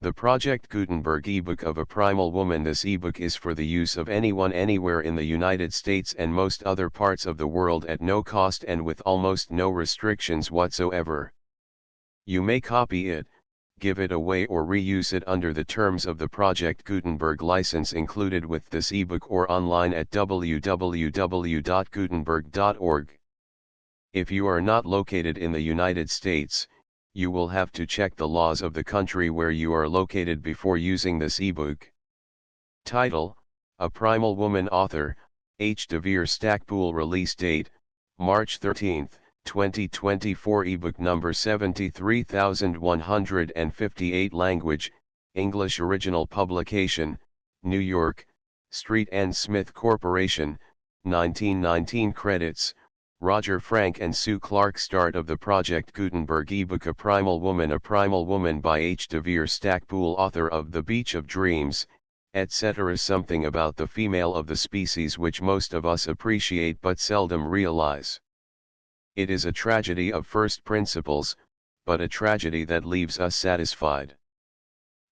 The Project Gutenberg ebook of A Primal Woman. This ebook is for the use of anyone anywhere in the United States and most other parts of the world at no cost and with almost no restrictions whatsoever. You may copy it, give it away or reuse it under the terms of the Project Gutenberg license included with this ebook or online at www.gutenberg.org. If you are not located in the United States, you will have to check the laws of the country where you are located before using this ebook. Title: A Primal Woman. Author: Vere Stacpoole. Release date: March 13, 2024. Ebook number 73158. Language: English. Original publication: New York, Street and Smith Corporation, 1919. Credits: Roger Frank and Sue Clark. Start of the Project Gutenberg ebook A Primal Woman. A Primal Woman by Vere Stacpoole, author of The Beach of Dreams, etc. Something about the female of the species which most of us appreciate but seldom realize. It is a tragedy of first principles, but a tragedy that leaves us satisfied.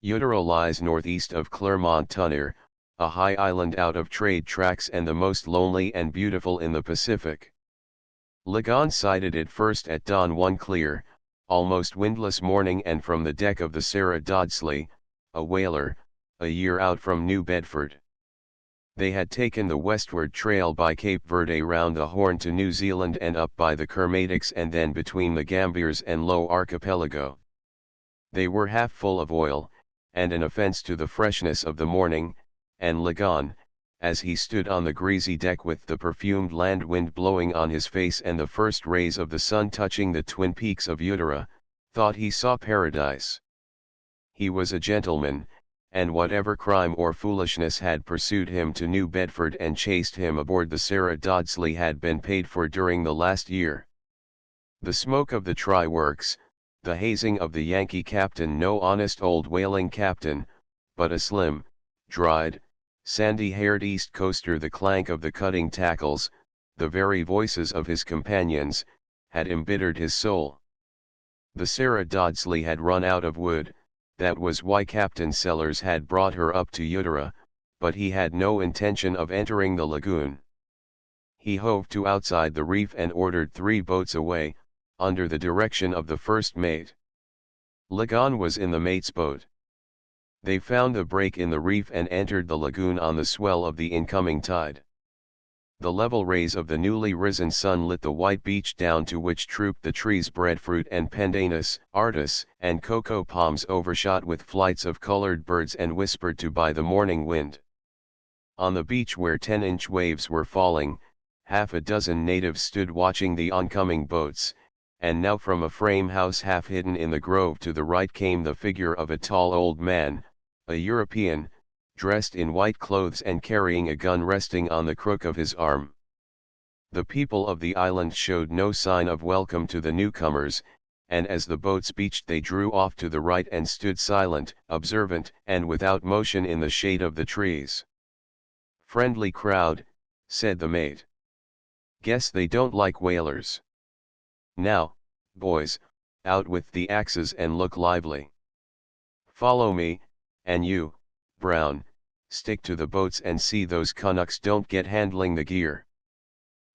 Utero lies northeast of Clermont-Tonnerre, a high island out of trade tracks and the most lonely and beautiful in the Pacific. Ligon sighted it first at dawn one clear, almost windless morning and from the deck of the Sarah Dodsley, a whaler, a year out from New Bedford. They had taken the westward trail by Cape Verde round the Horn to New Zealand and up by the Kermadics and then between the Gambiers and Low Archipelago. They were half full of oil, and an offence to the freshness of the morning, and Ligon, as he stood on the greasy deck with the perfumed land wind blowing on his face and the first rays of the sun touching the twin peaks of Utera, thought he saw paradise. He was a gentleman, and whatever crime or foolishness had pursued him to New Bedford and chased him aboard the Sarah Dodsley had been paid for during the last year. The smoke of the try-works, the hazing of the Yankee captain, no honest old whaling captain, but a slim, dried, sandy-haired East Coaster, the clank of the cutting tackles, the very voices of his companions, had embittered his soul. The Sarah Dodsley had run out of wood, that was why Captain Sellers had brought her up to Utera, but he had no intention of entering the lagoon. He hove to outside the reef and ordered 3 boats away, under the direction of the first mate. Ligon was in the mate's boat. They found a break in the reef and entered the lagoon on the swell of the incoming tide. The level rays of the newly risen sun lit the white beach down to which trooped the trees breadfruit and pendanus, artis, and cocoa palms overshot with flights of colored birds and whispered to by the morning wind. On the beach where 10-inch waves were falling, half a dozen natives stood watching the oncoming boats, and now from a frame house half hidden in the grove to the right came the figure of a tall old man, a European, dressed in white clothes and carrying a gun resting on the crook of his arm. The people of the island showed no sign of welcome to the newcomers, and as the boats beached they drew off to the right and stood silent, observant, and without motion in the shade of the trees. "Friendly crowd," said the mate. "Guess they don't like whalers. Now, boys, out with the axes and look lively. Follow me, and you, Brown, stick to the boats and see those Canucks don't get handling the gear.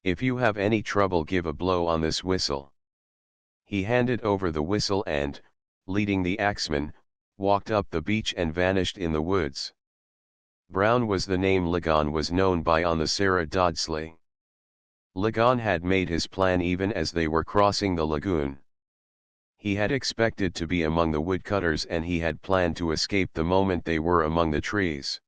If you have any trouble give a blow on this whistle." He handed over the whistle and, leading the axeman, walked up the beach and vanished in the woods. Brown was the name Ligon was known by on the Sarah Dodsley. Ligon had made his plan even as they were crossing the lagoon. He had expected to be among the woodcutters and he had planned to escape the moment they were among the trees.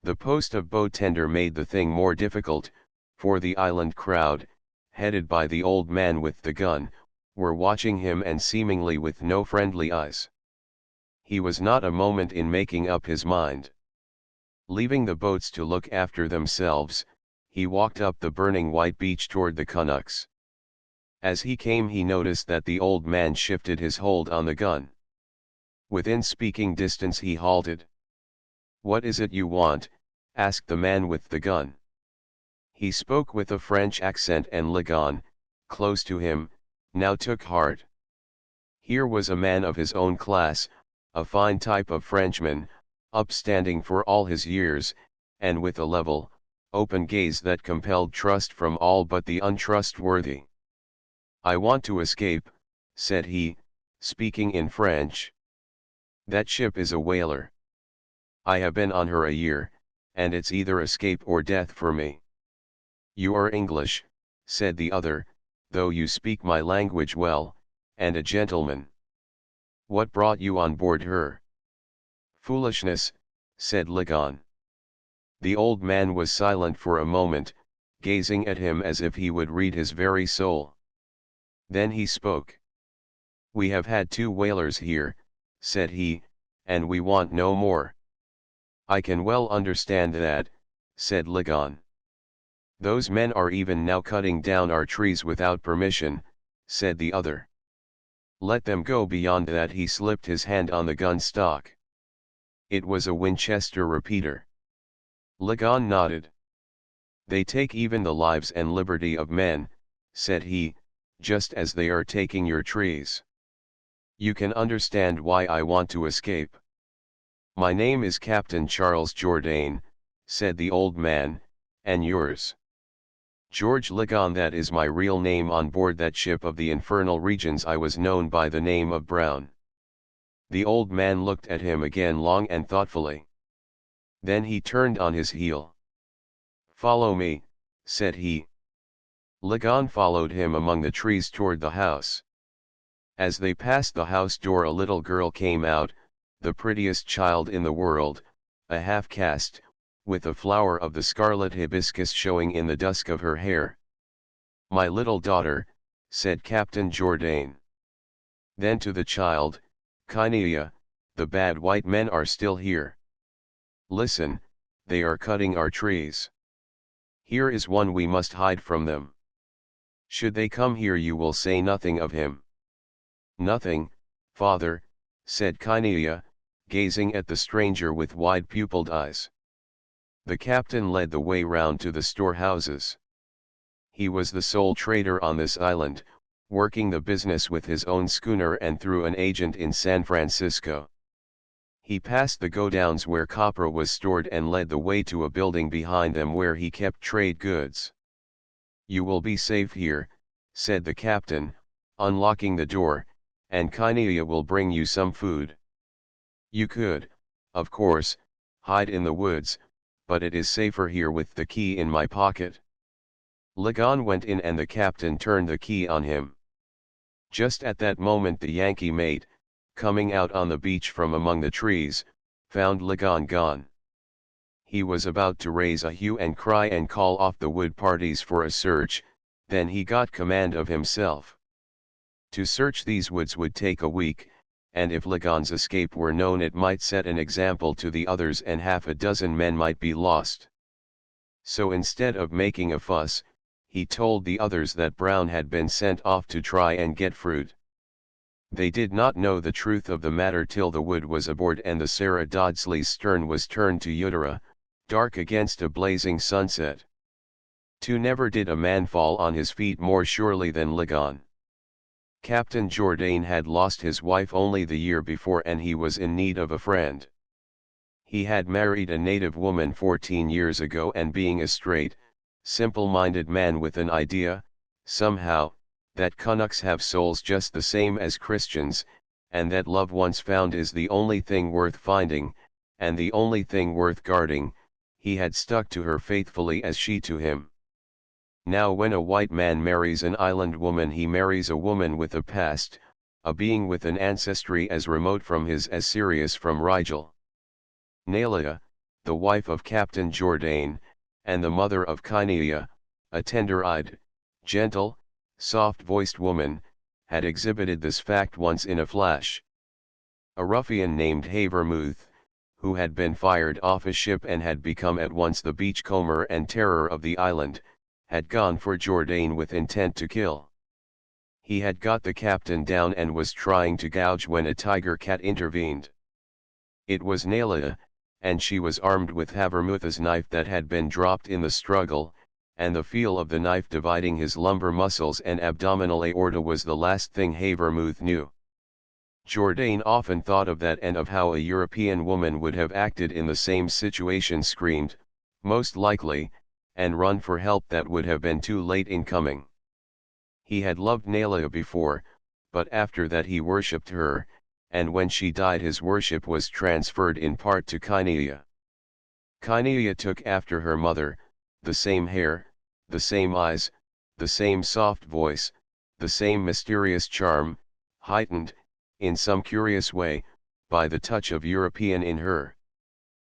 The post of boat tender made the thing more difficult, for the island crowd, headed by the old man with the gun, were watching him and seemingly with no friendly eyes. He was not a moment in making up his mind. Leaving the boats to look after themselves, he walked up the burning white beach toward the Canucks. As he came he noticed that the old man shifted his hold on the gun. Within speaking distance he halted. "What is it you want?" asked the man with the gun. He spoke with a French accent and Ligon, close to him, now took heart. Here was a man of his own class, a fine type of Frenchman, upstanding for all his years, and with a level, open gaze that compelled trust from all but the untrustworthy. "I want to escape," said he, speaking in French. "That ship is a whaler. I have been on her a year, and it's either escape or death for me." "You are English," said the other, "though you speak my language well, and a gentleman. What brought you on board her?" "Foolishness," said Ligon. The old man was silent for a moment, gazing at him as if he would read his very soul. Then he spoke. "We have had 2 whalers here," said he, "and we want no more." "I can well understand that," said Ligon. "Those men are even now cutting down our trees without permission," said the other. "Let them go beyond that." He slipped his hand on the gun stock. It was a Winchester repeater. Ligon nodded. "They take even the lives and liberty of men," said he, "just as they are taking your trees. You can understand why I want to escape." "My name is Captain Charles Jourdain," said the old man, "and yours?" "George Ligon. That is my real name. On board that ship of the infernal regions I was known by the name of Brown." The old man looked at him again long and thoughtfully. Then he turned on his heel. "Follow me," said he. Ligon followed him among the trees toward the house. As they passed the house door a little girl came out, the prettiest child in the world, a half-caste, with a flower of the scarlet hibiscus showing in the dusk of her hair. "My little daughter," said Captain Jourdain. Then to the child, "Kinea, the bad white men are still here. Listen, they are cutting our trees. Here is one we must hide from them. Should they come here you will say nothing of him." "Nothing, father," said Kinea, gazing at the stranger with wide-pupilled eyes. The captain led the way round to the storehouses. He was the sole trader on this island, working the business with his own schooner and through an agent in San Francisco. He passed the godowns where copra was stored and led the way to a building behind them where he kept trade goods. "You will be safe here," said the captain, unlocking the door, "and Kinea will bring you some food. You could, of course, hide in the woods, but it is safer here with the key in my pocket." Ligon went in and the captain turned the key on him. Just at that moment the Yankee mate, coming out on the beach from among the trees, found Ligon gone. He was about to raise a hue and cry and call off the wood parties for a search, then he got command of himself. To search these woods would take a week, and if Ligon's escape were known it might set an example to the others and half a dozen men might be lost. So instead of making a fuss, he told the others that Brown had been sent off to try and get fruit. They did not know the truth of the matter till the wood was aboard and the Sarah Dodsley's stern was turned to Uttara, dark against a blazing sunset. Never did a man fall on his feet more surely than Ligon. Captain Jourdain had lost his wife only the year before and he was in need of a friend. He had married a native woman 14 years ago and being a straight, simple-minded man with an idea, somehow, that Canucks have souls just the same as Christians, and that love once found is the only thing worth finding, and the only thing worth guarding, he had stuck to her faithfully as she to him. Now when a white man marries an island woman he marries a woman with a past, a being with an ancestry as remote from his as Sirius from Rigel. Nalia, the wife of Captain Jourdain, and the mother of Kinea, a tender-eyed, gentle, soft-voiced woman, had exhibited this fact once in a flash. A ruffian named Havermouth, who had been fired off a ship and had become at once the beachcomber and terror of the island, had gone for Jourdain with intent to kill. He had got the captain down and was trying to gouge when a tiger cat intervened. It was Nalia, and she was armed with Havermouth's knife that had been dropped in the struggle, and the feel of the knife dividing his lumbar muscles and abdominal aorta was the last thing Havermouth knew. Jourdain often thought of that and of how a European woman would have acted in the same situation, screamed, most likely, and run for help that would have been too late in coming. He had loved Naila before, but after that he worshipped her, and when she died his worship was transferred in part to Kinea. Kinea took after her mother, the same hair, the same eyes, the same soft voice, the same mysterious charm, heightened, in some curious way, by the touch of European in her.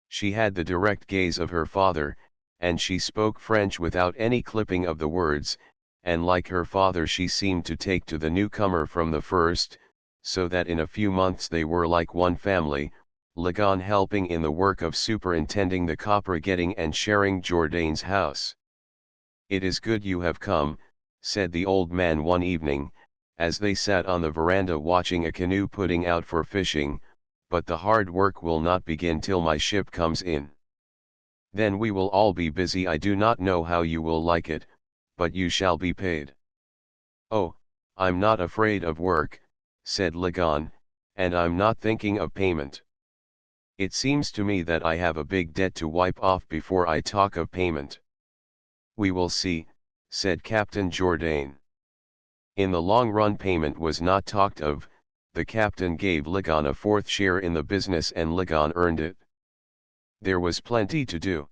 She had the direct gaze of her father, and she spoke French without any clipping of the words, and like her father she seemed to take to the newcomer from the first, so that in a few months they were like one family, Legon helping in the work of superintending the copra getting and sharing Jourdain's house. "It is good you have come," said the old man one evening, as they sat on the veranda watching a canoe putting out for fishing, "but the hard work will not begin till my ship comes in. Then we will all be busy. I do not know how you will like it, but you shall be paid." "Oh, I'm not afraid of work," said Legon, "and I'm not thinking of payment. It seems to me that I have a big debt to wipe off before I talk of payment." "We will see," said Captain Jourdain. In the long run payment was not talked of. The captain gave Legon a fourth share in the business and Legon earned it. There was plenty to do.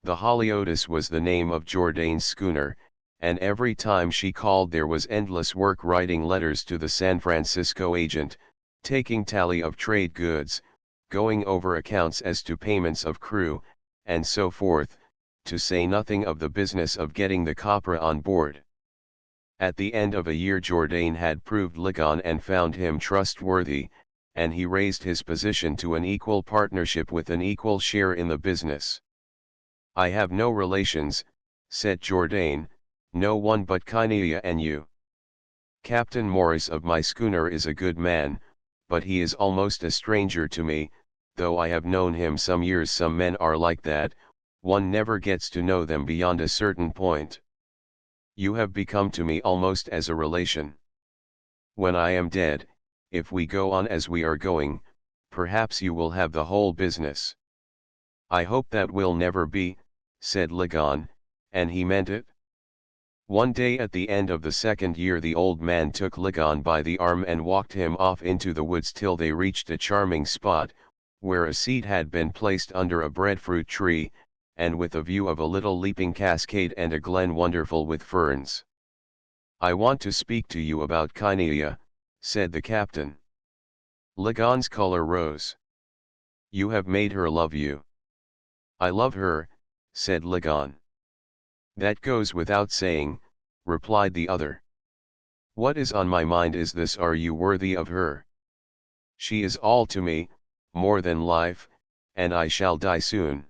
The Haliotis was the name of Jourdain's schooner, and every time she called there was endless work writing letters to the San Francisco agent, taking tally of trade goods, going over accounts as to payments of crew, and so forth, to say nothing of the business of getting the copra on board. At the end of a year Jourdain had proved Legon and found him trustworthy, and he raised his position to an equal partnership with an equal share in the business. "I have no relations," said Jourdain, "no one but Kinea and you. Captain Morris of my schooner is a good man, but he is almost a stranger to me, though I have known him some years. Some men are like that, one never gets to know them beyond a certain point. You have become to me almost as a relation. When I am dead, if we go on as we are going, perhaps you will have the whole business." "I hope that will never be," said Legon, and he meant it. One day at the end of the second year the old man took Legon by the arm and walked him off into the woods till they reached a charming spot, where a seat had been placed under a breadfruit tree, and with a view of a little leaping cascade and a glen wonderful with ferns. "I want to speak to you about Kinea," said the captain. Legon's color rose. "You have made her love you." "I love her," said Legon. "That goes without saying," replied the other. "What is on my mind is this: are you worthy of her? She is all to me, more than life, and I shall die soon.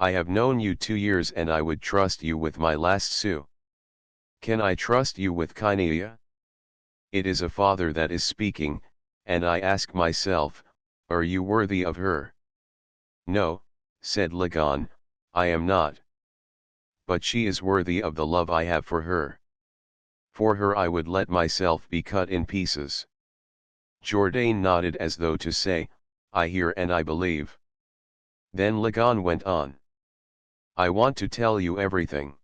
I have known you 2 years and I would trust you with my last sou. Can I trust you with Kinea? It is a father that is speaking, and I ask myself, are you worthy of her?" "No," said Legon, "I am not. But she is worthy of the love I have for her. For her I would let myself be cut in pieces." Jourdain nodded as though to say, "I hear and I believe." Then Legon went on. "I want to tell you everything.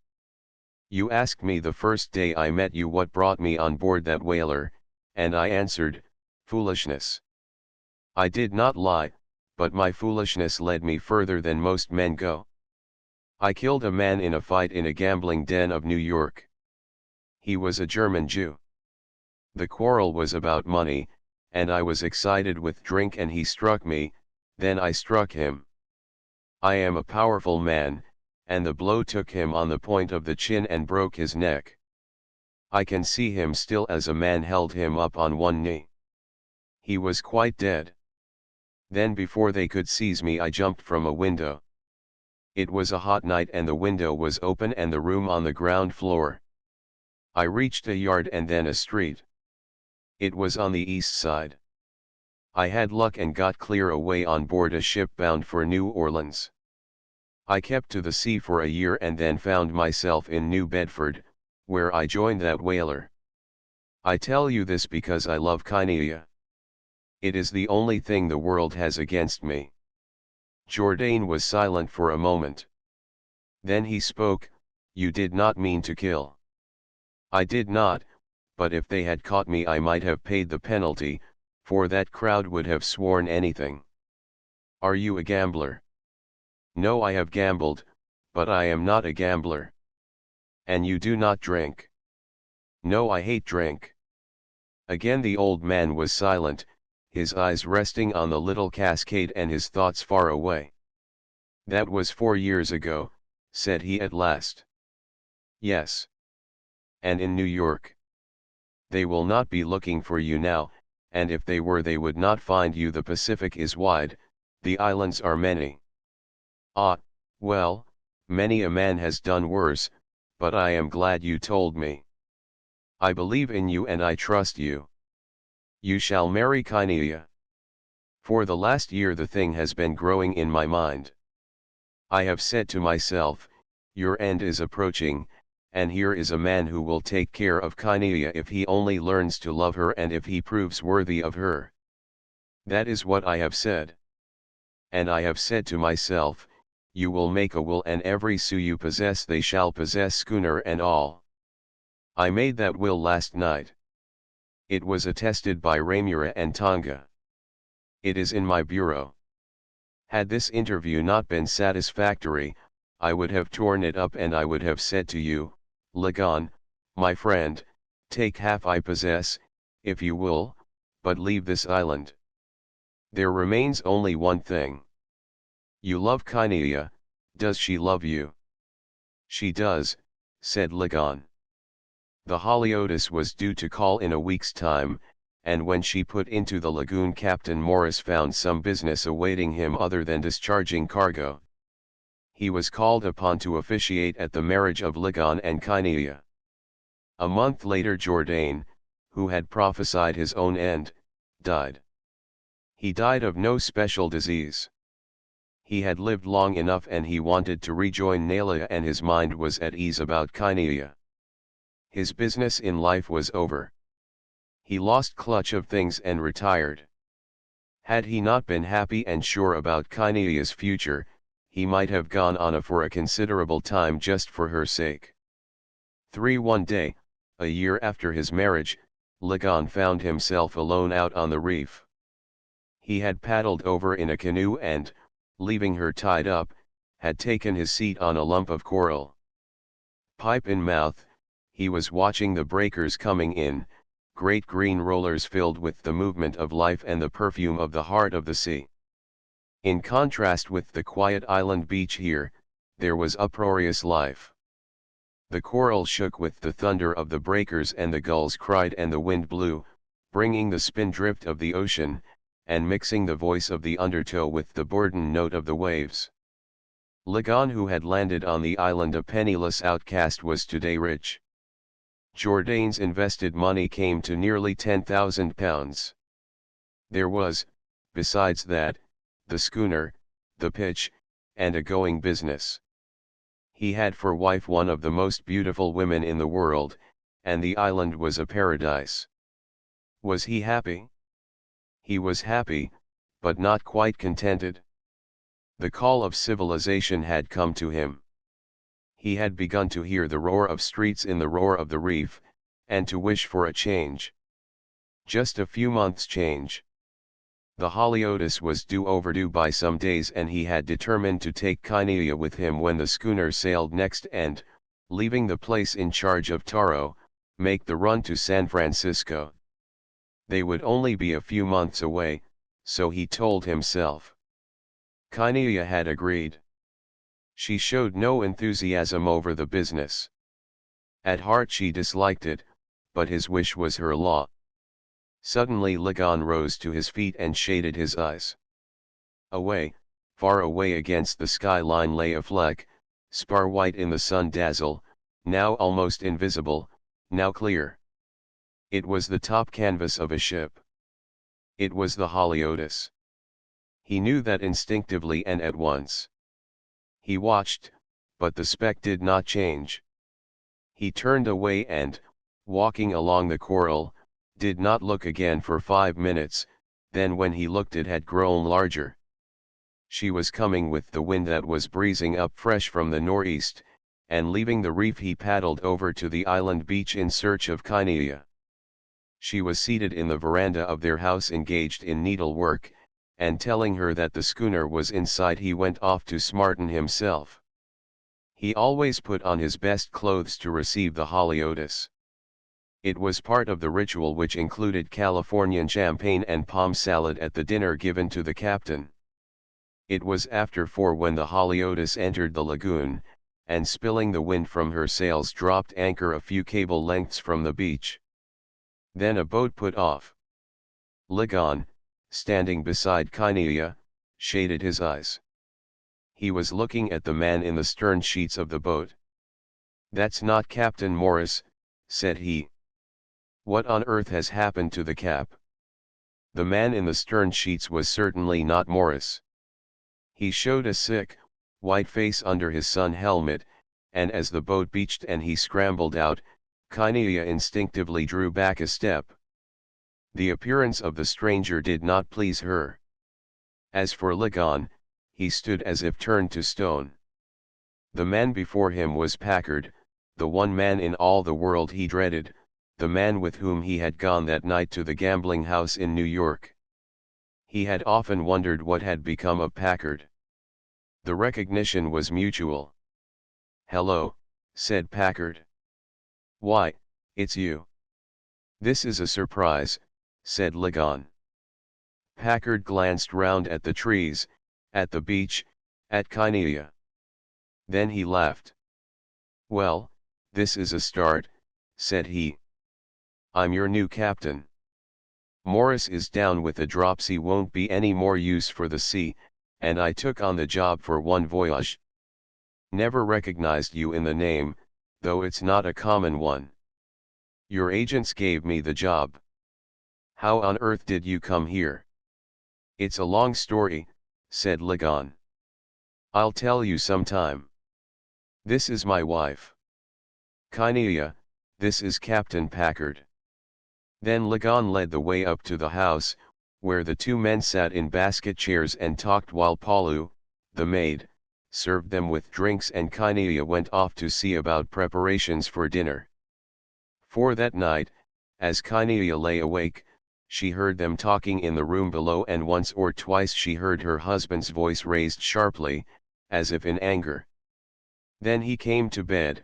You asked me the first day I met you what brought me on board that whaler, and I answered, foolishness. I did not lie, but my foolishness led me further than most men go. I killed a man in a fight in a gambling den of New York. He was a German Jew. The quarrel was about money, and I was excited with drink and he struck me, then I struck him. I am a powerful man, and the blow took him on the point of the chin and broke his neck. I can see him still as a man held him up on one knee. He was quite dead. Then before they could seize me I jumped from a window. It was a hot night and the window was open and the room on the ground floor. I reached a yard and then a street. It was on the east side. I had luck and got clear away on board a ship bound for New Orleans. I kept to the sea for a year and then found myself in New Bedford, where I joined that whaler. I tell you this because I love Kinea. It is the only thing the world has against me. Jourdain was silent for a moment. Then he spoke, "You did not mean to kill." "I did not, but if they had caught me I might have paid the penalty, for that crowd would have sworn anything." "Are you a gambler?" "No, I have gambled, but I am not a gambler." "And you do not drink?" "No, I hate drink." Again the old man was silent, his eyes resting on the little cascade and his thoughts far away. "That was 4 years ago," said he at last. "Yes. And in New York? They will not be looking for you now, and if they were they would not find you. The Pacific is wide, the islands are many." "Ah, well, many a man has done worse, but I am glad you told me. I believe in you and I trust you. You shall marry Kynea." For the last year the thing has been growing in my mind. I have said to myself, your end is approaching, and here is a man who will take care of Kynea if he only learns to love her and if he proves worthy of her. That is what I have said. And I have said to myself, you will make a will and every sou you possess they shall possess, schooner and all. I made that will last night. It was attested by Ramura and Tonga. It is in my bureau. Had this interview not been satisfactory, I would have torn it up and I would have said to you, Lagon, my friend, take half I possess, if you will, but leave this island. There remains only one thing. You love Kynea, does she love you? She does, said Lagon. The Haliotis was due to call in a week's time, and when she put into the lagoon Captain Morris found some business awaiting him other than discharging cargo. He was called upon to officiate at the marriage of Lagon and Kynea. A month later Jourdain, who had prophesied his own end, died. He died of no special disease. He had lived long enough and he wanted to rejoin Nalia and his mind was at ease about Kynea. His business in life was over. He lost clutch of things and retired. Had he not been happy and sure about Kynea's future, he might have gone on for a considerable time just for her sake. One day, a year after his marriage, Lagon found himself alone out on the reef. He had paddled over in a canoe and, leaving her tied up, had taken his seat on a lump of coral. Pipe in mouth, he was watching the breakers coming in, great green rollers filled with the movement of life and the perfume of the heart of the sea. In contrast with the quiet island beach here, there was uproarious life. The coral shook with the thunder of the breakers and the gulls cried and the wind blew, bringing the spindrift of the ocean, and mixing the voice of the undertow with the burden note of the waves. Lagon, who had landed on the island a penniless outcast, was today rich. Jourdain's invested money came to nearly £10,000. There was, besides that, the schooner, the pitch, and a going business. He had for wife one of the most beautiful women in the world, and the island was a paradise. Was he happy? He was happy, but not quite contented. The call of civilization had come to him. He had begun to hear the roar of streets in the roar of the reef, and to wish for a change. Just a few months' change. The Haliotis was overdue by some days and he had determined to take Kynea with him when the schooner sailed next and, leaving the place in charge of Taro, make the run to San Francisco. They would only be a few months away, so he told himself. Kynea had agreed. She showed no enthusiasm over the business. At heart she disliked it, but his wish was her law. Suddenly Lagon rose to his feet and shaded his eyes. Away, far away against the skyline lay a fleck, spar white in the sun dazzle, now almost invisible, now clear. It was the top canvas of a ship. It was the Haliotis. He knew that instinctively and at once. He watched, but the speck did not change. He turned away and, walking along the coral, did not look again for 5 minutes, then when he looked it had grown larger. She was coming with the wind that was breezing up fresh from the northeast, and leaving the reef he paddled over to the island beach in search of Kinea. She was seated in the veranda of their house engaged in needlework, and telling her that the schooner was in sight he went off to smarten himself. He always put on his best clothes to receive the Haliotis. It was part of the ritual which included Californian champagne and palm salad at the dinner given to the captain. It was after 4 when the Haliotis entered the lagoon, and spilling the wind from her sails dropped anchor a few cable lengths from the beach. Then a boat put off. Ligon, standing beside Kinea, shaded his eyes. He was looking at the man in the stern sheets of the boat. "That's not Captain Morris," said he. "What on earth has happened to the cap?" The man in the stern sheets was certainly not Morris. He showed a sick, white face under his sun helmet, and as the boat beached and he scrambled out, Kinea instinctively drew back a step. The appearance of the stranger did not please her. As for Ligon, he stood as if turned to stone. The man before him was Packard, the one man in all the world he dreaded, the man with whom he had gone that night to the gambling house in New York. He had often wondered what had become of Packard. The recognition was mutual. "Hello," said Packard. "Why, it's you." "This is a surprise," said Ligon. Packard glanced round at the trees, at the beach, at Kinea. Then he laughed. "Well, this is a start," said he. "I'm your new captain. Morris is down with the dropsy, won't be any more use for the sea, and I took on the job for one voyage. Never recognized you in the name, though it's not a common one. Your agents gave me the job. How on earth did you come here?" "It's a long story," said Ligon. "I'll tell you sometime. This is my wife. Kinea, this is Captain Packard." Then Ligon led the way up to the house, where the two men sat in basket chairs and talked while Paulu, the maid, served them with drinks, and Kinea went off to see about preparations for dinner. For that night, as Kinea lay awake, she heard them talking in the room below, and once or twice she heard her husband's voice raised sharply, as if in anger. Then he came to bed,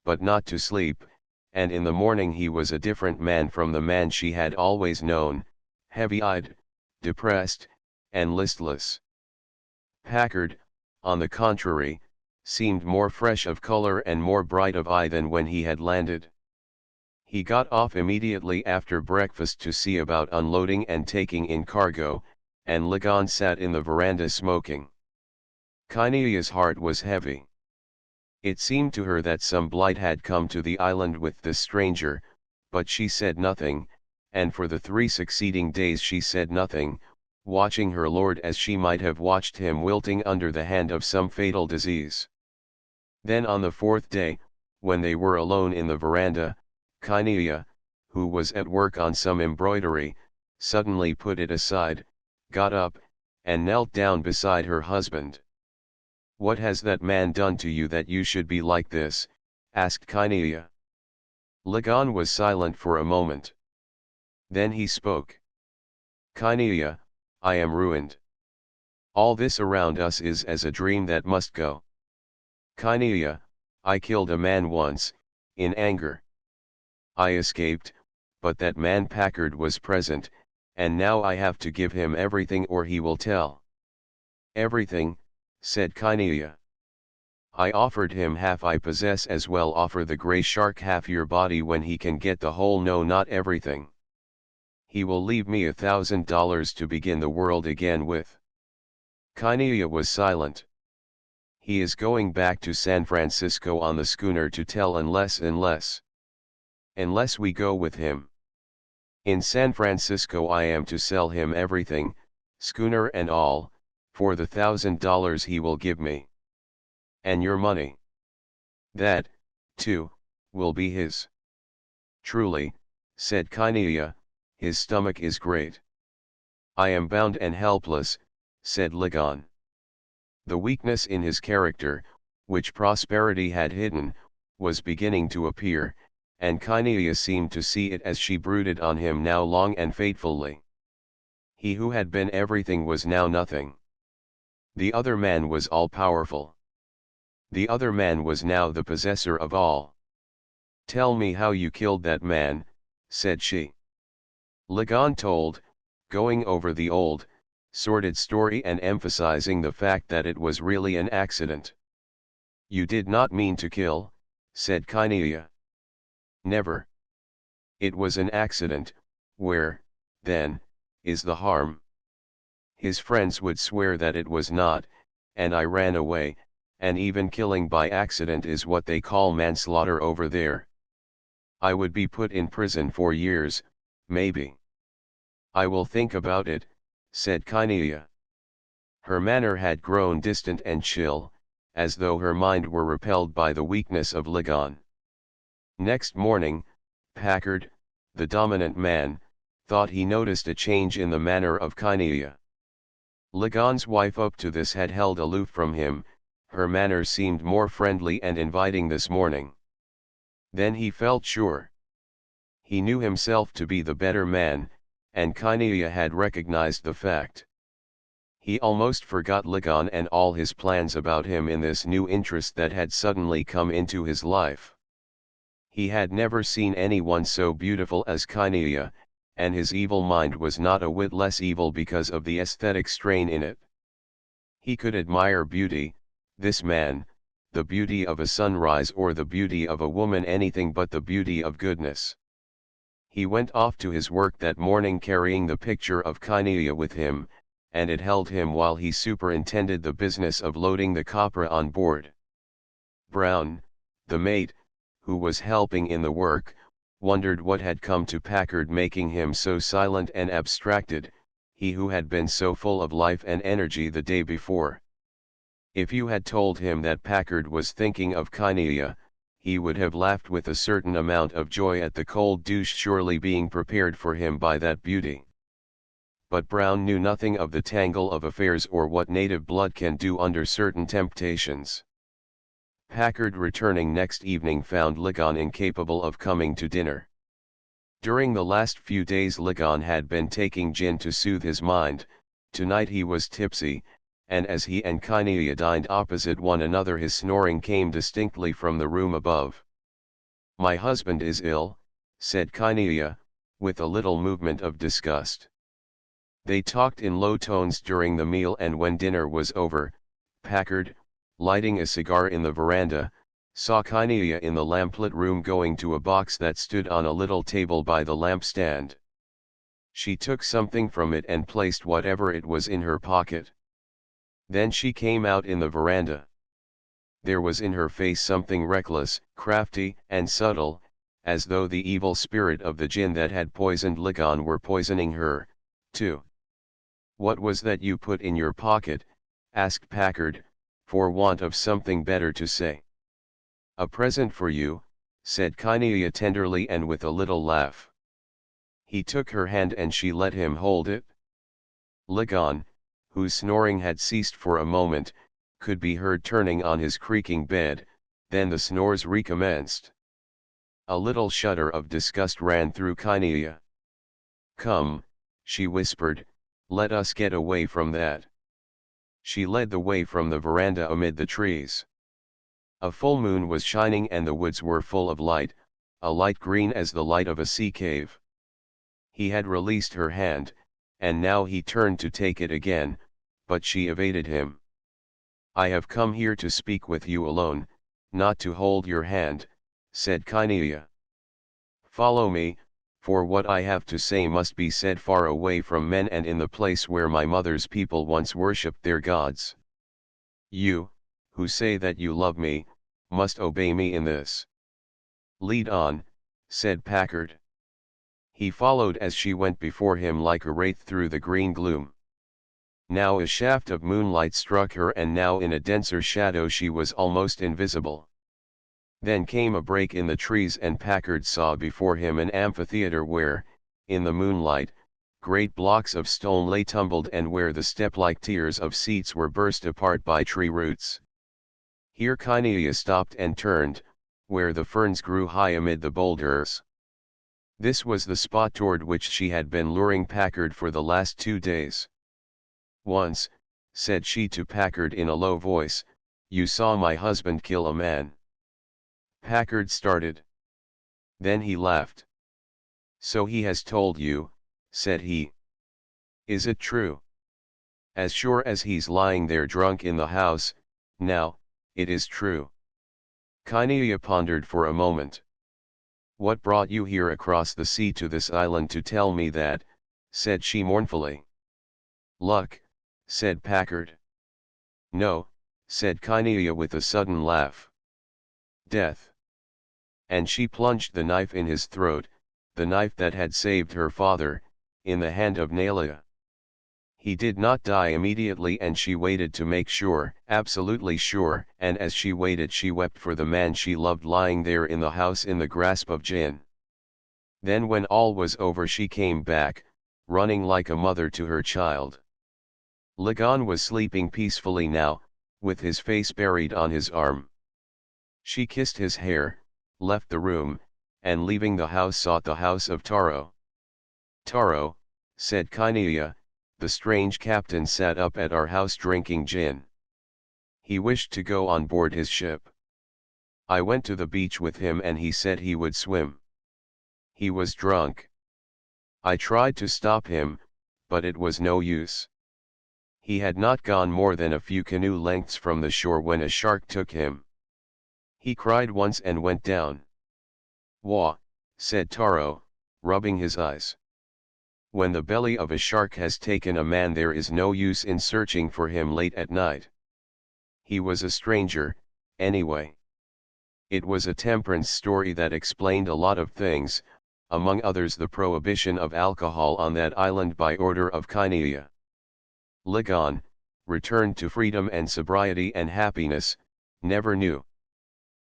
but not to sleep, and in the morning he was a different man from the man she had always known, heavy-eyed, depressed, and listless. Packard, on the contrary, seemed more fresh of color and more bright of eye than when he had landed. He got off immediately after breakfast to see about unloading and taking in cargo, and Ligon sat in the veranda smoking. Kinea's heart was heavy. It seemed to her that some blight had come to the island with this stranger, but she said nothing, and for the 3 succeeding days she said nothing, watching her lord as she might have watched him wilting under the hand of some fatal disease. Then on the 4th day, when they were alone in the veranda, Kinea, who was at work on some embroidery, suddenly put it aside, got up, and knelt down beside her husband. "What has that man done to you that you should be like this?" asked Kinea. Ligon was silent for a moment. Then he spoke. "Kinea, I am ruined. All this around us is as a dream that must go. Kinea, I killed a man once, in anger. I escaped, but that man Packard was present, and now I have to give him everything or he will tell." "Everything," said Kinea. "I offered him half I possess, as well offer the grey shark half your body when he can get the whole. No, not everything. He will leave me $1,000 to begin the world again with." Kinea was silent. "He is going back to San Francisco on the schooner to tell, unless we go with him. In San Francisco I am to sell him everything, schooner and all, for the $1,000 he will give me. And your money? That, too, will be his." "Truly," said Kinea, "his stomach is great. I am bound and helpless, said Ligon. The weakness in his character, which prosperity had hidden, was beginning to appear, and Kynea seemed to see it as she brooded on him now long and fatefully. He who had been everything was now nothing. The other man was all-powerful. The other man was now the possessor of all. Tell me how you killed that man, said she. Ligon told, going over the old, sordid story and emphasizing the fact that it was really an accident. You did not mean to kill, said Kynea. Never. It was an accident. Where, then, is the harm? His friends would swear that it was not, and I ran away, and even killing by accident is what they call manslaughter over there. I would be put in prison for years, maybe. I will think about it, said Kynea. Her manner had grown distant and chill, as though her mind were repelled by the weakness of Ligon. Next morning, Packard, the dominant man, thought he noticed a change in the manner of Kynea. Ligon's wife up to this had held aloof from him, her manner seemed more friendly and inviting this morning. Then he felt sure. He knew himself to be the better man, and Kynea had recognized the fact. He almost forgot Ligon and all his plans about him in this new interest that had suddenly come into his life. He had never seen anyone so beautiful as Kynea, and his evil mind was not a whit less evil because of the aesthetic strain in it. He could admire beauty, this man, the beauty of a sunrise or the beauty of a woman, anything but the beauty of goodness. He went off to his work that morning carrying the picture of Kynea with him, and it held him while he superintended the business of loading the copra on board. Brown, the mate, who was helping in the work, wondered what had come to Packard, making him so silent and abstracted, he who had been so full of life and energy the day before. If you had told him that Packard was thinking of Kynea, he would have laughed with a certain amount of joy at the cold douche surely being prepared for him by that beauty. But Brown knew nothing of the tangle of affairs or what native blood can do under certain temptations. Packard returning next evening found Ligon incapable of coming to dinner. During the last few days Ligon had been taking gin to soothe his mind. Tonight he was tipsy, and as he and Kynea dined opposite one another his snoring came distinctly from the room above. My husband is ill, said Kynea, with a little movement of disgust. They talked in low tones during the meal, and when dinner was over, Packard, lighting a cigar in the veranda, saw Kynea in the lamplit room going to a box that stood on a little table by the lampstand. She took something from it and placed whatever it was in her pocket. Then she came out in the veranda. There was in her face something reckless, crafty, and subtle, as though the evil spirit of the jinn that had poisoned Ligon were poisoning her, too. What was that you put in your pocket? Asked Packard, for want of something better to say. A present for you, said Kynea tenderly and with a little laugh. He took her hand and she let him hold it. Ligon, whose snoring had ceased for a moment, could be heard turning on his creaking bed, then the snores recommenced. A little shudder of disgust ran through Kynea. Come, she whispered, let us get away from that. She led the way from the veranda amid the trees. A full moon was shining and the woods were full of light, a light green as the light of a sea cave. He had released her hand, and now he turned to take it again, but she evaded him. I have come here to speak with you alone, not to hold your hand, said Kynea. Follow me, for what I have to say must be said far away from men and in the place where my mother's people once worshipped their gods. You, who say that you love me, must obey me in this. Lead on, said Packard. He followed as she went before him like a wraith through the green gloom. Now a shaft of moonlight struck her and now in a denser shadow she was almost invisible. Then came a break in the trees and Packard saw before him an amphitheater where, in the moonlight, great blocks of stone lay tumbled, and where the step-like tiers of seats were burst apart by tree roots. Here Kinea stopped and turned, where the ferns grew high amid the boulders. This was the spot toward which she had been luring Packard for the last 2 days. "Once," said she to Packard in a low voice, "you saw my husband kill a man." Packard started. Then he laughed. "So he has told you," said he. "Is it true?" "As sure as he's lying there drunk in the house, now, it is true." Kinea pondered for a moment. "What brought you here across the sea to this island to tell me that?" said she mournfully. "Luck," said Packard. "No," said Kinea with a sudden laugh. "Death." And she plunged the knife in his throat, the knife that had saved her father, in the hand of Nalia. He did not die immediately, and she waited to make sure, absolutely sure, and as she waited she wept for the man she loved lying there in the house in the grasp of Jinn. Then when all was over she came back, running like a mother to her child. Lagan was sleeping peacefully now, with his face buried on his arm. She kissed his hair, left the room, and leaving the house sought the house of Taro. "Taro," said Kinea, "the strange captain sat up at our house drinking gin. He wished to go on board his ship. I went to the beach with him and he said he would swim. He was drunk. I tried to stop him, but it was no use. He had not gone more than a few canoe lengths from the shore when a shark took him. He cried once and went down." "Wah," said Taro, rubbing his eyes. "When the belly of a shark has taken a man there is no use in searching for him late at night. He was a stranger, anyway." It was a temperance story that explained a lot of things, among others the prohibition of alcohol on that island by order of Kinea. Lagan, returned to freedom and sobriety and happiness, never knew.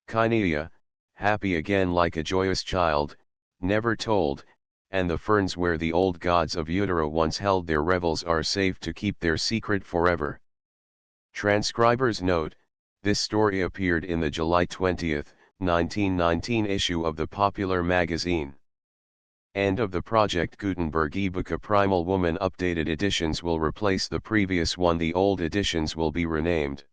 Kinea, happy again like a joyous child, never told, and the ferns where the old gods of Utero once held their revels are safe to keep their secret forever. Transcriber's note: this story appeared in the July 20, 1919 issue of the Popular magazine. End of the Project Gutenberg ebook. A Primal Woman updated editions will replace the previous one. The old editions will be renamed.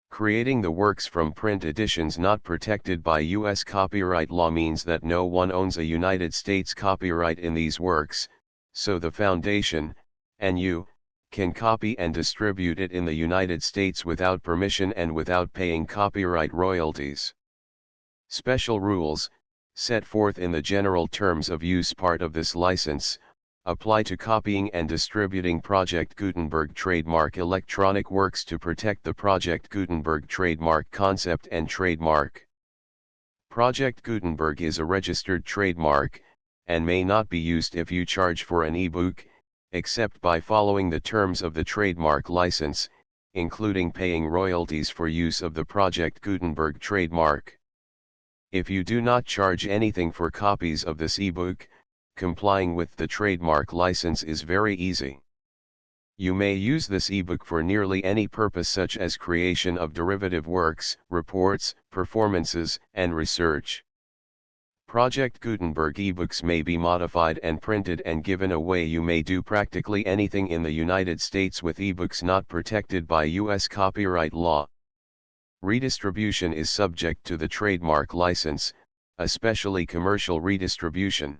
Creating the works from print editions not protected by U.S. copyright law means that no one owns a United States copyright in these works, so the Foundation, and you, can copy and distribute it in the United States without permission and without paying copyright royalties. Special rules, set forth in the general terms of use part of this license, apply to copying and distributing Project Gutenberg trademark electronic works to protect the Project Gutenberg trademark concept and trademark. Project Gutenberg is a registered trademark, and may not be used if you charge for an ebook, except by following the terms of the trademark license, including paying royalties for use of the Project Gutenberg trademark. If you do not charge anything for copies of this ebook, complying with the trademark license is very easy. You may use this ebook for nearly any purpose, such as creation of derivative works, reports, performances, and research. Project Gutenberg ebooks may be modified and printed and given away. You may do practically anything in the United States with ebooks not protected by U.S. copyright law. Redistribution is subject to the trademark license, especially commercial redistribution.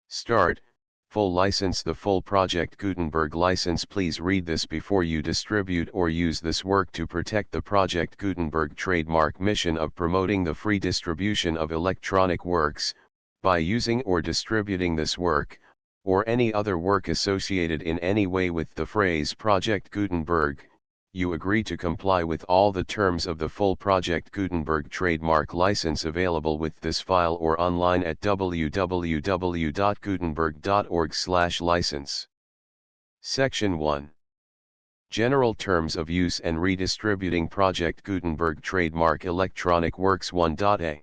Start, full license. The full Project Gutenberg license. Please read this before you distribute or use this work to protect the Project Gutenberg trademark mission of promoting the free distribution of electronic works, by using or distributing this work, or any other work associated in any way with the phrase Project Gutenberg. You agree to comply with all the terms of the full Project Gutenberg trademark license available with this file or online at www.gutenberg.org/license. Section 1. General Terms of Use and Redistributing Project Gutenberg Trademark Electronic Works 1.a.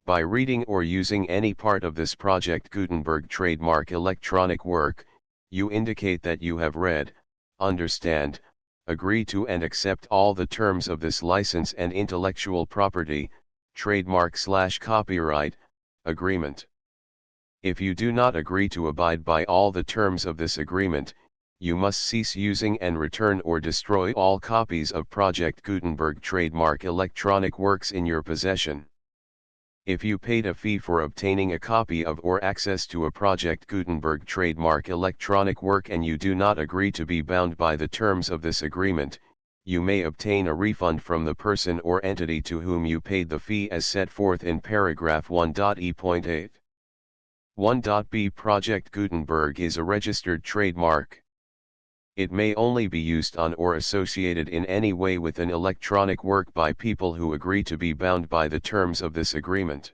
By reading or using any part of this Project Gutenberg trademark electronic work, you indicate that you have read, understand, agree to and accept all the terms of this license and intellectual property, trademark/copyright, agreement. If you do not agree to abide by all the terms of this agreement, you must cease using and return or destroy all copies of Project Gutenberg trademark electronic works in your possession. If you paid a fee for obtaining a copy of or access to a Project Gutenberg trademark electronic work and you do not agree to be bound by the terms of this agreement, you may obtain a refund from the person or entity to whom you paid the fee as set forth in paragraph 1.e.8. 1.b Project Gutenberg is a registered trademark. It may only be used on or associated in any way with an electronic work by people who agree to be bound by the terms of this agreement.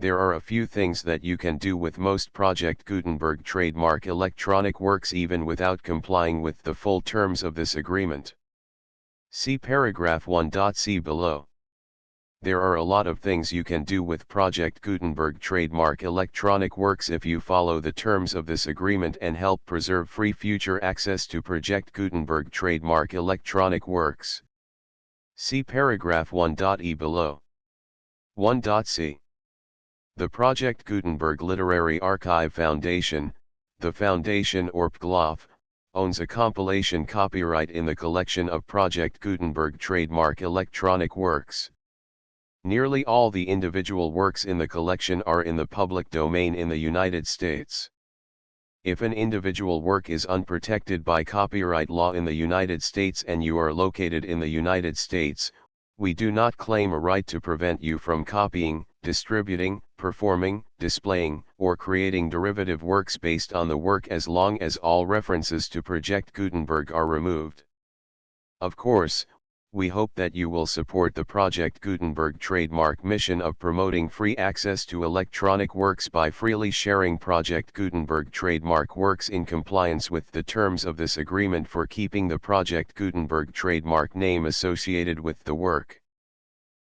There are a few things that you can do with most Project Gutenberg trademark electronic works even without complying with the full terms of this agreement. See paragraph 1.c below. There are a lot of things you can do with Project Gutenberg trademark electronic works if you follow the terms of this agreement and help preserve free future access to Project Gutenberg trademark electronic works. See paragraph 1.e below. 1.c. The Project Gutenberg Literary Archive Foundation, the foundation or PGLOF, owns a compilation copyright in the collection of Project Gutenberg trademark electronic works. Nearly all the individual works in the collection are in the public domain in the United States. If an individual work is unprotected by copyright law in the United States and you are located in the United States, we do not claim a right to prevent you from copying, distributing, performing, displaying, or creating derivative works based on the work as long as all references to Project Gutenberg are removed. Of course, we hope that you will support the Project Gutenberg trademark mission of promoting free access to electronic works by freely sharing Project Gutenberg trademark works in compliance with the terms of this agreement for keeping the Project Gutenberg trademark name associated with the work.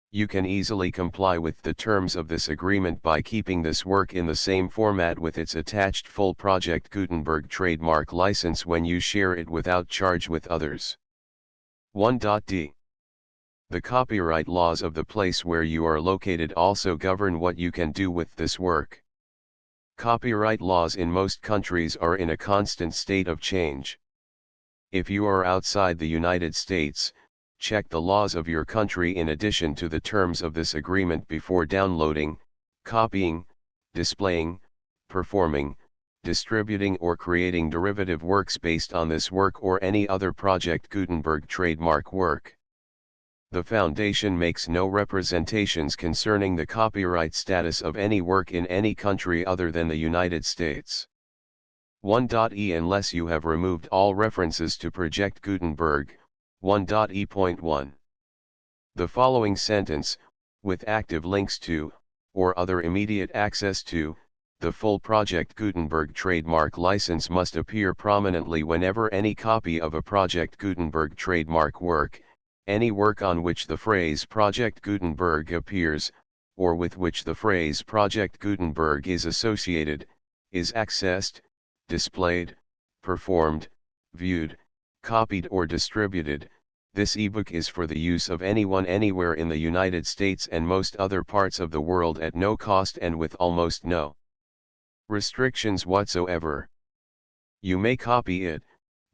You can easily comply with the terms of this agreement by keeping this work in the same format with its attached full Project Gutenberg trademark license when you share it without charge with others. 1.d. The copyright laws of the place where you are located also govern what you can do with this work. Copyright laws in most countries are in a constant state of change. If you are outside the United States, check the laws of your country in addition to the terms of this agreement before downloading, copying, displaying, performing, distributing or creating derivative works based on this work or any other Project Gutenberg trademark work. The Foundation makes no representations concerning the copyright status of any work in any country other than the United States. 1.e Unless you have removed all references to Project Gutenberg, 1.e.1. The following sentence, with active links to, or other immediate access to, the full Project Gutenberg trademark license must appear prominently whenever any copy of a Project Gutenberg trademark work, any work on which the phrase Project Gutenberg appears, or with which the phrase Project Gutenberg is associated, is accessed, displayed, performed, viewed, copied or distributed. This ebook is for the use of anyone anywhere in the United States and most other parts of the world at no cost and with almost no restrictions whatsoever. You may copy it,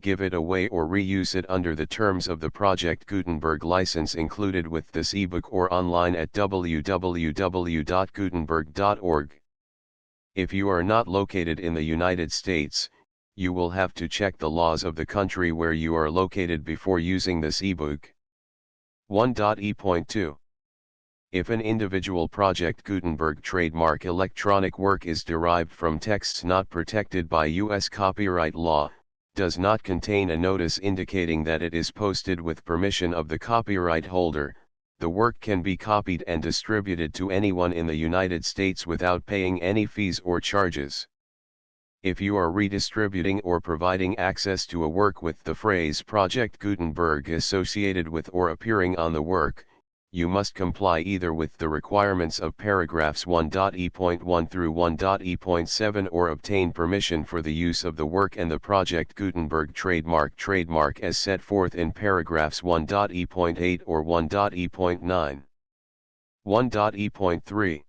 give it away or reuse it under the terms of the Project Gutenberg license included with this ebook or online at www.gutenberg.org. If you are not located in the United States, you will have to check the laws of the country where you are located before using this ebook. 1.e.2. If an individual Project Gutenberg trademark electronic work is derived from texts not protected by U.S. copyright law, does not contain a notice indicating that it is posted with permission of the copyright holder, the work can be copied and distributed to anyone in the United States without paying any fees or charges. If you are redistributing or providing access to a work with the phrase Project Gutenberg associated with or appearing on the work, you must comply either with the requirements of paragraphs 1.e.1 through 1.e.7 or obtain permission for the use of the work and the Project Gutenberg trademark as set forth in paragraphs 1.e.8 or 1.e.9. 1.e.3.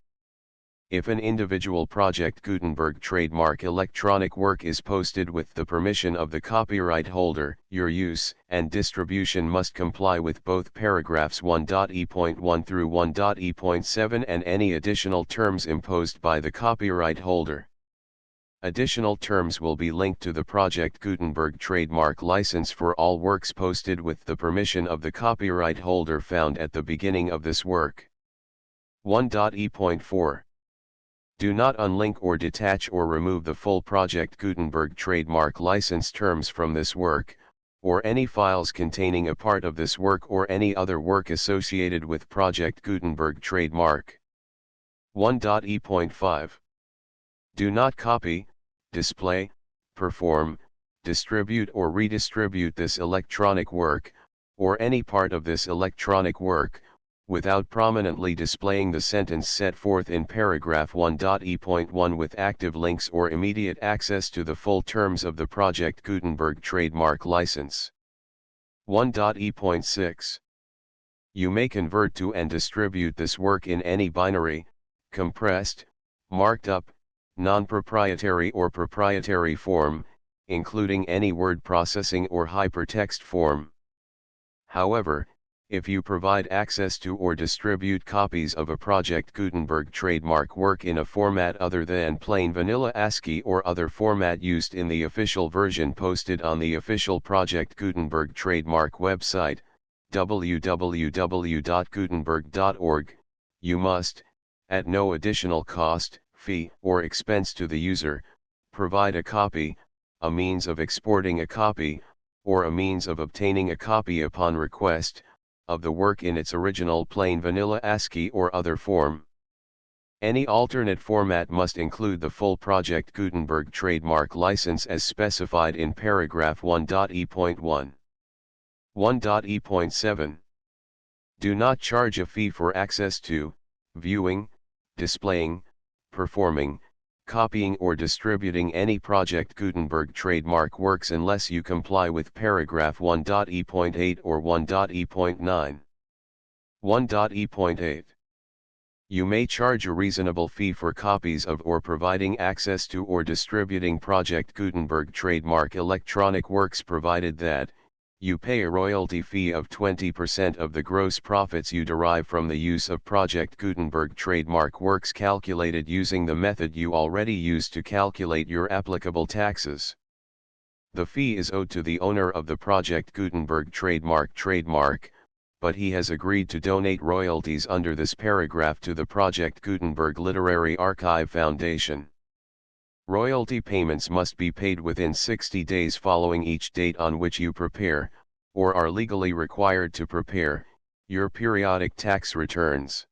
If an individual Project Gutenberg trademark electronic work is posted with the permission of the copyright holder, your use and distribution must comply with both paragraphs 1.e.1 through 1.e.7 and any additional terms imposed by the copyright holder. Additional terms will be linked to the Project Gutenberg trademark license for all works posted with the permission of the copyright holder found at the beginning of this work. 1.e.4. Do not unlink or detach or remove the full Project Gutenberg trademark license terms from this work, or any files containing a part of this work or any other work associated with Project Gutenberg trademark. 1.e.5. Do not copy, display, perform, distribute or redistribute this electronic work, or any part of this electronic work, without prominently displaying the sentence set forth in paragraph 1.e.1 with active links or immediate access to the full terms of the Project Gutenberg trademark license. 1.e.6. You may convert to and distribute this work in any binary, compressed, marked up, non-proprietary or proprietary form, including any word processing or hypertext form. However, if you provide access to or distribute copies of a Project Gutenberg trademark work in a format other than plain vanilla ASCII or other format used in the official version posted on the official Project Gutenberg trademark website, www.gutenberg.org, you must, at no additional cost, fee, or expense to the user, provide a copy, a means of exporting a copy, or a means of obtaining a copy upon request, of the work in its original plain vanilla ASCII or other form. Any alternate format must include the full Project Gutenberg trademark license as specified in paragraph 1.e.1. 1.e.7. Do not charge a fee for access to, viewing, displaying, performing, copying or distributing any Project Gutenberg trademark works unless you comply with paragraph 1.e.8 or 1.e.9. 1.e.8. You may charge a reasonable fee for copies of or providing access to or distributing Project Gutenberg trademark electronic works provided that, you pay a royalty fee of 20% of the gross profits you derive from the use of Project Gutenberg trademark works calculated using the method you already use to calculate your applicable taxes. The fee is owed to the owner of the Project Gutenberg trademark, but he has agreed to donate royalties under this paragraph to the Project Gutenberg Literary Archive Foundation. Royalty payments must be paid within 60 days following each date on which you prepare, or are legally required to prepare, your periodic tax returns.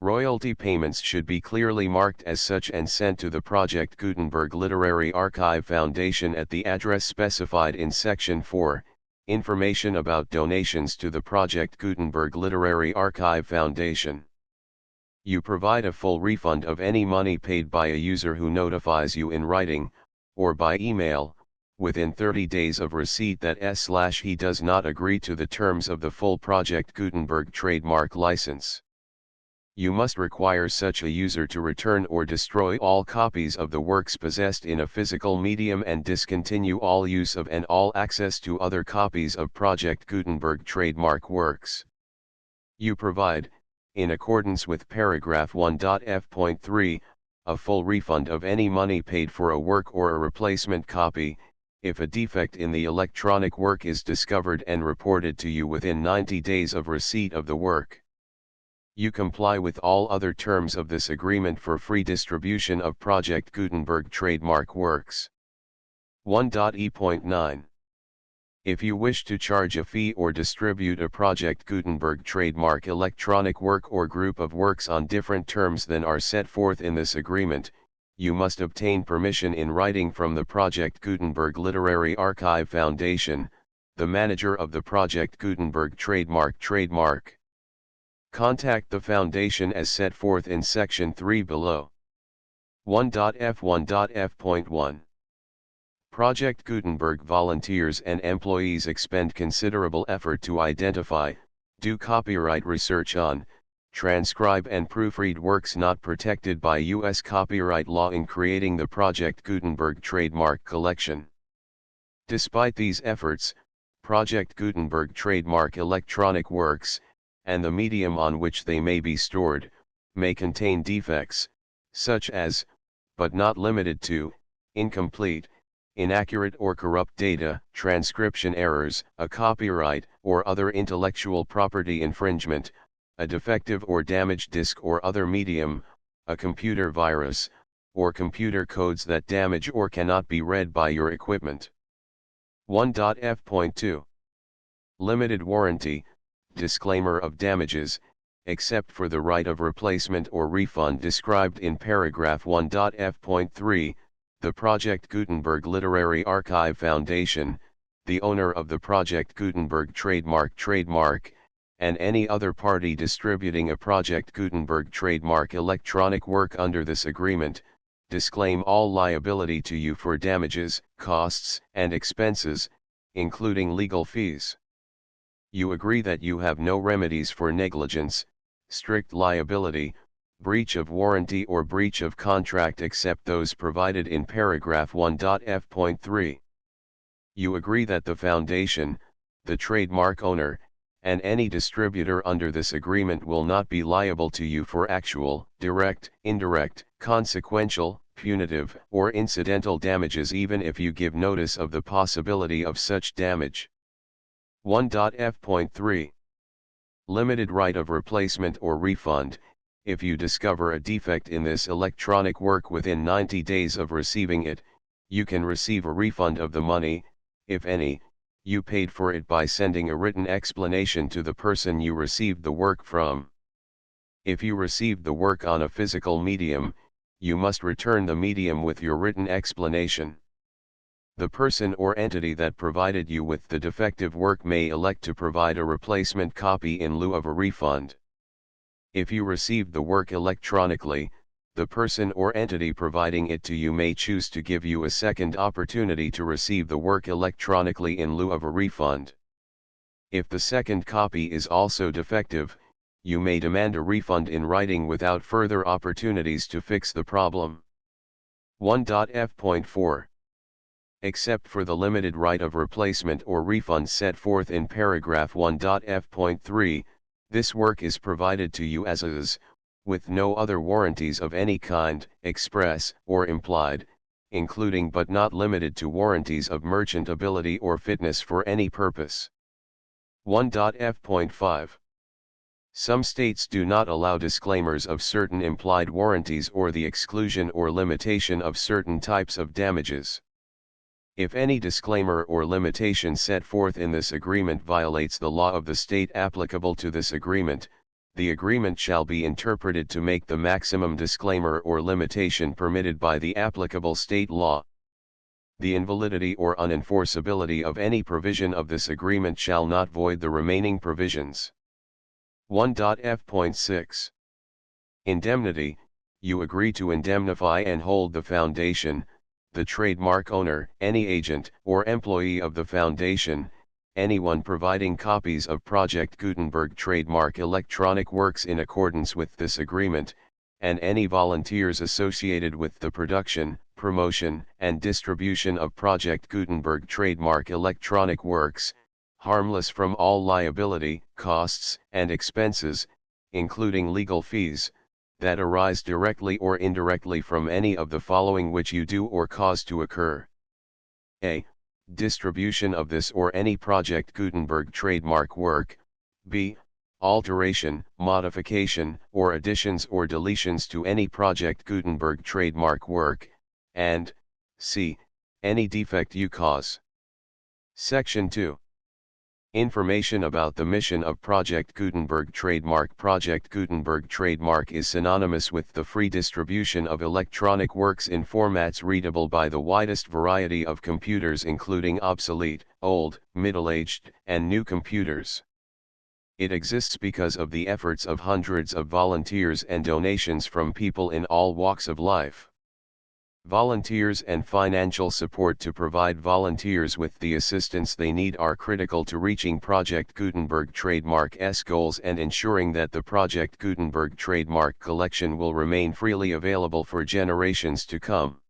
Royalty payments should be clearly marked as such and sent to the Project Gutenberg Literary Archive Foundation at the address specified in Section 4, Information about donations to the Project Gutenberg Literary Archive Foundation. You provide a full refund of any money paid by a user who notifies you in writing, or by email, within 30 days of receipt that he does not agree to the terms of the full Project Gutenberg trademark license. You must require such a user to return or destroy all copies of the works possessed in a physical medium and discontinue all use of and all access to other copies of Project Gutenberg trademark works. You provide, in accordance with paragraph 1.f.3, a full refund of any money paid for a work or a replacement copy, if a defect in the electronic work is discovered and reported to you within 90 days of receipt of the work. You comply with all other terms of this agreement for free distribution of Project Gutenberg trademark works. 1.e.9. If you wish to charge a fee or distribute a Project Gutenberg trademark electronic work or group of works on different terms than are set forth in this agreement, you must obtain permission in writing from the Project Gutenberg Literary Archive Foundation, the manager of the Project Gutenberg trademark. Contact the Foundation as set forth in Section 3 below. 1.f1.f.1 Project Gutenberg volunteers and employees expend considerable effort to identify, do copyright research on, transcribe and proofread works not protected by U.S. copyright law in creating the Project Gutenberg trademark collection. Despite these efforts, Project Gutenberg trademark electronic works, and the medium on which they may be stored, may contain defects, such as, but not limited to, incomplete, inaccurate or corrupt data, transcription errors, a copyright or other intellectual property infringement, a defective or damaged disk or other medium, a computer virus, or computer codes that damage or cannot be read by your equipment. 1.f.2 Limited warranty, disclaimer of damages, except for the right of replacement or refund described in paragraph 1.f.3, the Project Gutenberg Literary Archive Foundation, the owner of the Project Gutenberg trademark, and any other party distributing a Project Gutenberg trademark electronic work under this agreement, disclaim all liability to you for damages, costs, and expenses, including legal fees. You agree that you have no remedies for negligence, strict liability, breach of warranty or breach of contract except those provided in paragraph 1.f.3. You agree that the Foundation, the trademark owner, and any distributor under this agreement will not be liable to you for actual, direct, indirect, consequential, punitive, or incidental damages even if you give notice of the possibility of such damage. 1.f.3 Limited right of replacement or refund. If you discover a defect in this electronic work within 90 days of receiving it, you can receive a refund of the money, if any, you paid for it by sending a written explanation to the person you received the work from. If you received the work on a physical medium, you must return the medium with your written explanation. The person or entity that provided you with the defective work may elect to provide a replacement copy in lieu of a refund. If you received the work electronically, the person or entity providing it to you may choose to give you a second opportunity to receive the work electronically in lieu of a refund. If the second copy is also defective, you may demand a refund in writing without further opportunities to fix the problem. 1.f.4 Except for the limited right of replacement or refund set forth in paragraph 1.f.3, this work is provided to you as is, with no other warranties of any kind, express or implied, including but not limited to warranties of merchantability or fitness for any purpose. 1.f.5 Some states do not allow disclaimers of certain implied warranties or the exclusion or limitation of certain types of damages. If any disclaimer or limitation set forth in this agreement violates the law of the state applicable to this agreement, the agreement shall be interpreted to make the maximum disclaimer or limitation permitted by the applicable state law. The invalidity or unenforceability of any provision of this agreement shall not void the remaining provisions. 1.f.6 Indemnity. You agree to indemnify and hold the Foundation, the trademark owner, any agent or employee of the Foundation, anyone providing copies of Project Gutenberg trademark electronic works in accordance with this agreement, and any volunteers associated with the production, promotion, and distribution of Project Gutenberg trademark electronic works, harmless from all liability, costs, and expenses, including legal fees, that arise directly or indirectly from any of the following which you do or cause to occur. A. Distribution of this or any Project Gutenberg trademark work. B. Alteration, modification, or additions or deletions to any Project Gutenberg trademark work, and C. Any defect you cause. Section 2. Information about the mission of Project Gutenberg trademark. Project Gutenberg trademark is synonymous with the free distribution of electronic works in formats readable by the widest variety of computers including obsolete, old, middle-aged, and new computers. It exists because of the efforts of hundreds of volunteers and donations from people in all walks of life. Volunteers and financial support to provide volunteers with the assistance they need are critical to reaching Project Gutenberg trademark's goals and ensuring that the Project Gutenberg trademark collection will remain freely available for generations to come.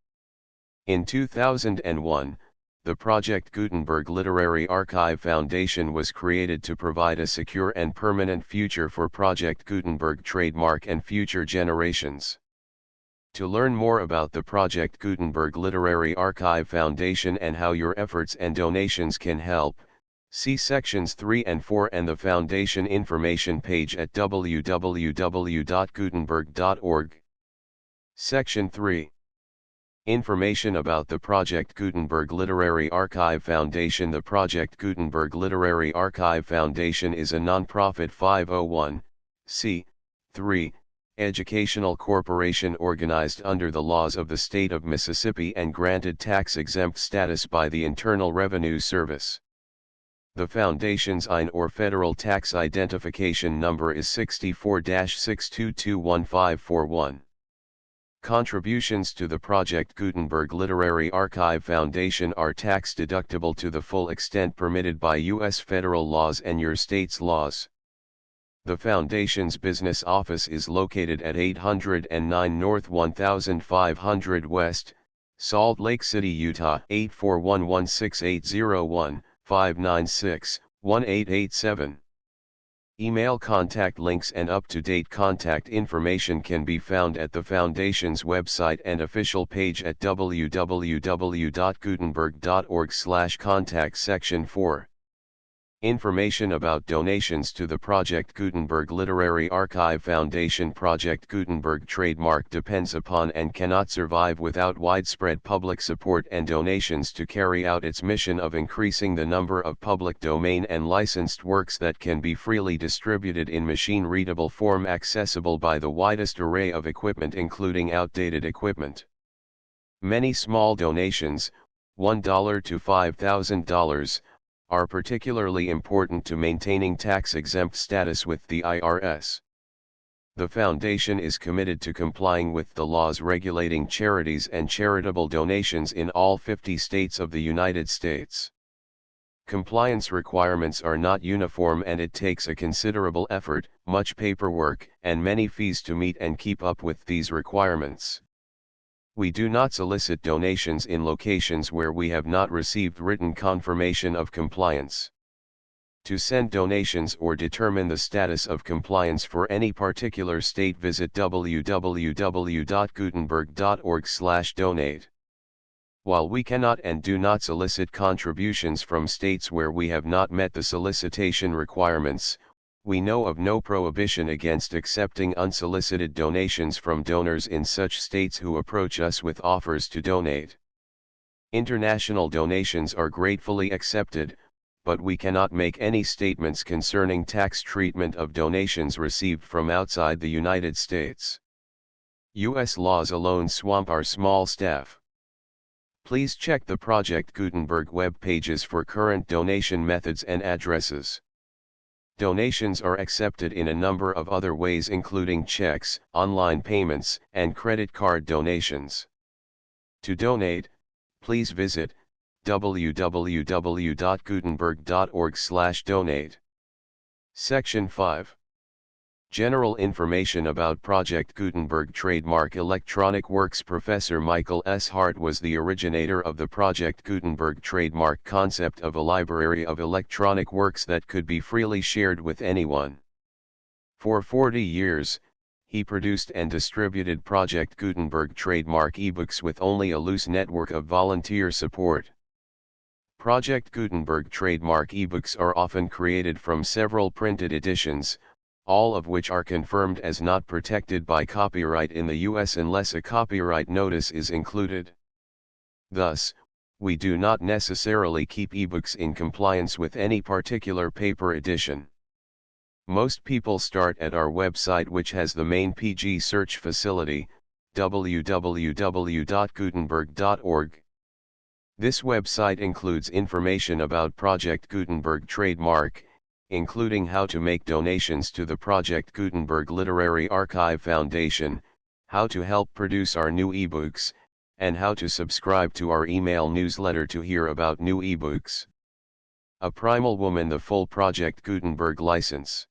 In 2001, the Project Gutenberg Literary Archive Foundation was created to provide a secure and permanent future for Project Gutenberg trademark and future generations. To learn more about the Project Gutenberg Literary Archive Foundation and how your efforts and donations can help, see sections 3 and 4 and the Foundation information page at www.gutenberg.org. Section 3. Information about the Project Gutenberg Literary Archive Foundation. The Project Gutenberg Literary Archive Foundation is a non-profit 501(c)(3) educational corporation organized under the laws of the state of Mississippi and granted tax-exempt status by the Internal Revenue Service. The Foundation's IN or Federal Tax Identification Number is 64-6221541. Contributions to the Project Gutenberg Literary Archive Foundation are tax-deductible to the full extent permitted by U.S. federal laws and your state's laws. The Foundation's business office is located at 809 North 1500 West, Salt Lake City, Utah 841-16808-596-1887. Email contact links and up-to-date contact information can be found at the Foundation's website and official page at www.gutenberg.org/contact section 4. Information about donations to the Project Gutenberg Literary Archive Foundation. Project Gutenberg trademark depends upon and cannot survive without widespread public support and donations to carry out its mission of increasing the number of public domain and licensed works that can be freely distributed in machine-readable form accessible by the widest array of equipment including outdated equipment. Many small donations, $1 to $5,000, are particularly important to maintaining tax-exempt status with the IRS. The Foundation is committed to complying with the laws regulating charities and charitable donations in all 50 states of the United States. Compliance requirements are not uniform and it takes a considerable effort, much paperwork, and many fees to meet and keep up with these requirements. We do not solicit donations in locations where we have not received written confirmation of compliance. To send donations or determine the status of compliance for any particular state, visit www.gutenberg.org/donate. While we cannot and do not solicit contributions from states where we have not met the solicitation requirements, we know of no prohibition against accepting unsolicited donations from donors in such states who approach us with offers to donate. International donations are gratefully accepted, but we cannot make any statements concerning tax treatment of donations received from outside the United States. U.S. laws alone swamp our small staff. Please check the Project Gutenberg web pages for current donation methods and addresses. Donations are accepted in a number of other ways including checks, online payments, and credit card donations. To donate, please visit www.gutenberg.org/donate. Section 5. General information about Project Gutenberg trademark electronic works. Professor Michael S. Hart was the originator of the Project Gutenberg trademark concept of a library of electronic works that could be freely shared with anyone. For 40 years, he produced and distributed Project Gutenberg trademark ebooks with only a loose network of volunteer support. Project Gutenberg trademark ebooks are often created from several printed editions, all of which are confirmed as not protected by copyright in the U.S. unless a copyright notice is included. Thus, we do not necessarily keep ebooks in compliance with any particular paper edition. Most people start at our website, which has the main PG search facility, www.gutenberg.org. This website includes information about Project Gutenberg trademark, including how to make donations to the Project Gutenberg Literary Archive Foundation, how to help produce our new ebooks, and how to subscribe to our email newsletter to hear about new ebooks. A Primal Woman, the full Project Gutenberg license.